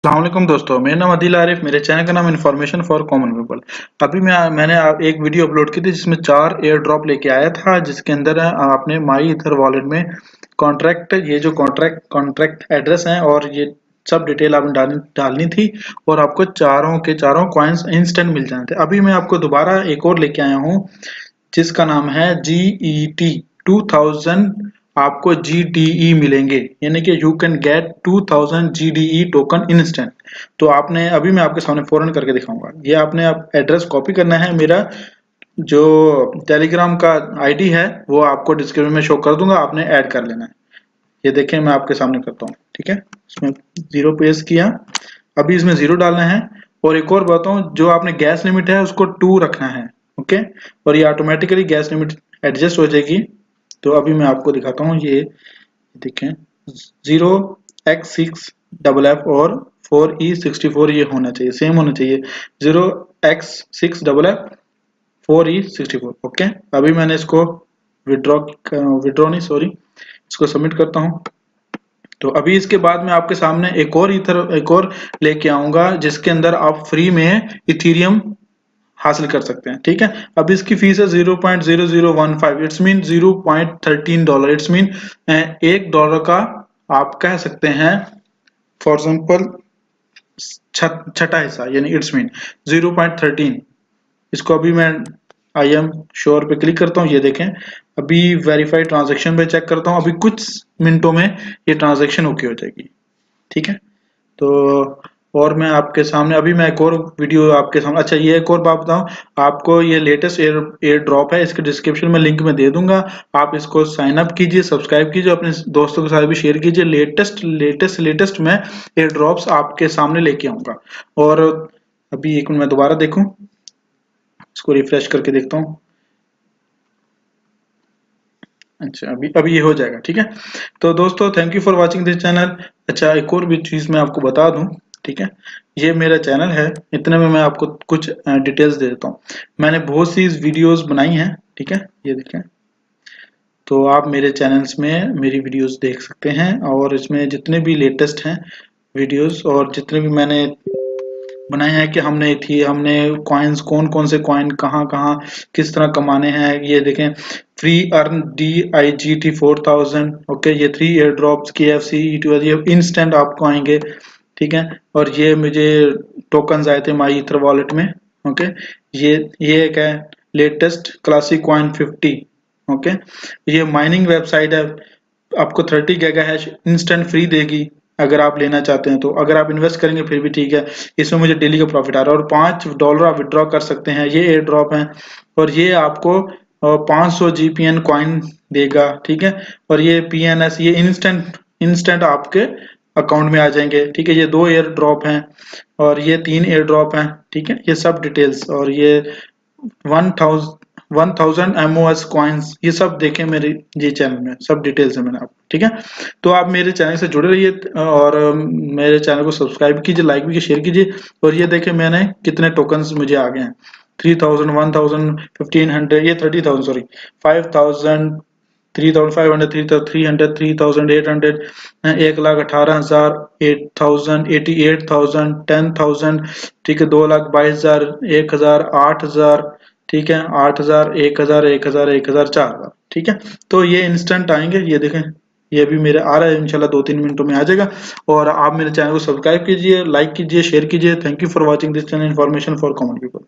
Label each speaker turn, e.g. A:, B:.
A: अस्सलामुअलैकुम दोस्तों, मेरा नाम आदिल आरिफ। मेरे चैनल का नाम इन्फॉर्मेशन फॉर कॉमन पीपल। अभी मैंने एक वीडियो अपलोड की थी जिसमें 4 एयर ड्रॉप लेके आया था, जिसके अंदर आपने माई ईथर वॉलेट में कॉन्ट्रैक्ट एड्रेस है और ये सब डिटेल आपने डालनी थी और आपको चारों के चारों कॉइन्स इंस्टेंट मिल जाने थे। अभी मैं आपको दोबारा एक और लेके आया हूँ जिसका नाम है GET 2000। आपको GDE मिलेंगे, यानी कि you can get 2000 GDE token instant. तो आपने अभी मैं आपके सामने फौरन करके दिखाऊंगा। ये आपने आप एड्रेस कॉपी करना है। मेरा जो टेलीग्राम का आईडी है वो आपको डिस्क्रिप्शन में शो कर दूंगा, आपने ऐड कर लेना है। ये देखें, मैं आपके सामने करता हूँ। ठीक है, इसमें 0 पेस्ट किया, अभी इसमें 0 डालना है। और एक और बताऊं, जो आपने गैस लिमिट है उसको 2 रखना है। ओके, और ये ऑटोमेटिकली गैस लिमिट एडजस्ट हो जाएगी। तो अभी मैं आपको दिखाता हूँ। ये देखें, 0x6FF और 4E64 ये होना चाहिए, सेम होना चाहिए। 0x6FF 4E64। ओके, अभी मैंने इसको विड्रॉ नहीं, सॉरी, इसको सबमिट करता हूँ। तो अभी इसके बाद मैं आपके सामने एक और लेके आऊंगा जिसके अंदर आप फ्री में इथीरियम हासिल कर सकते हैं। ठीक है, अब इसकी फीस है 0.0015, इट्स मीन $0.13। इट्स मीन $1 का आप कह सकते हैं, फॉर एग्जाम्पल छठा हिस्सा, यानी इट्स मीन 0.13। इसको अभी मैं आई एम श्योर पे क्लिक करता हूँ। ये देखें, अभी वेरीफाइड ट्रांजेक्शन पे चेक करता हूँ। अभी कुछ मिनटों में ये ट्रांजेक्शन ओके हो जाएगी। ठीक है, तो और मैं आपके सामने अभी मैं एक और वीडियो आपके सामने, अच्छा ये एक और बात बताऊं आपको, ये लेटेस्ट एयर ड्रॉप है, इसके डिस्क्रिप्शन में लिंक में दे दूंगा। आप इसको साइन अप कीजिए, सब्सक्राइब कीजिए, अपने दोस्तों के साथ भी शेयर कीजिए। लेटेस्ट मैं एयर ड्रॉप्स आपके सामने लेके आऊंगा। और अभी एक मिनट मैं दोबारा देखूं, इसको रिफ्रेश करके देखता हूँ। अच्छा, अभी ये हो जाएगा। ठीक है, तो दोस्तों thank you for watching this channel. अच्छा, एक और भी चीज मैं आपको बता दूं। ठीक है, ये मेरा चैनल है, इतने में मैं आपको कुछ डिटेल्स दे देता हूँ। मैंने बहुत सी वीडियोस बनाई हैं। ठीक है, ये देखें, तो आप मेरे चैनल्स में मेरी वीडियोस देख सकते हैं और इसमें जितने भी लेटेस्ट हैं वीडियोस और जितने भी मैंने बनाए हैं कि हमने कॉइन्स, कौन कौन से कॉइन कहाँ कहाँ किस तरह कमाने हैं, ये देखें। Free earn DIGT 4000। ओके, ये 3 एयर ड्रॉप्स KFC E2 ये इंस्टेंट आपको आएंगे। ठीक है, और ये मुझे टोकन आए थे माई ईथर वॉलेट में। ओके, ये एक है लेटेस्ट क्लासिक कॉइन 50। ओके, ये माइनिंग वेबसाइट है, आपको 30 गीगा हैश इंस्टेंट फ्री देगी अगर आप लेना चाहते हैं। तो अगर आप इन्वेस्ट करेंगे फिर भी ठीक है, इसमें मुझे डेली का प्रॉफिट आ रहा है और $5 आप विड्रॉ कर सकते हैं। ये एयर ड्रॉप है और ये आपको 500 GPN कॉइन देगा। ठीक है, और ये PNS ये इंस्टेंट आपके अकाउंट में आ जाएंगे। ठीक है, ये 2 एयर ड्रॉप हैं और ये 3 एयर ड्रॉप हैं। ठीक है, ये सब डिटेल्स, और ये 1000 MOS कॉइन्स, ये सब देखें मेरे ये चैनल में, सब डिटेल्स है मैंने आपको। ठीक है, तो आप मेरे चैनल से जुड़े रहिए और मेरे चैनल को सब्सक्राइब कीजिए, लाइक भी शेयर कीजिए। और ये देखें मैंने कितने टोकन्स मुझे आ गए हैं, 3000, 1000, 1500, ये 30,000, सॉरी, 5000, 3500, 3300, 3800, 1,18,000, 8000, 88,000, 10,000। ठीक है, 2,22,000, 1,000, 8,000। ठीक है, 8,000, 1,000, 1,000, 1,000, 4,000। ठीक है, तो ये इंस्टेंट आएंगे। ये देखें, ये भी मेरे आ रहा है, इंशाल्लाह 2-3 मिनटों में आ जाएगा। और आप मेरे चैनल को सब्सक्राइब कीजिए, लाइक कीजिए, शेयर कीजिए। Thank you for watching this channel information for common people.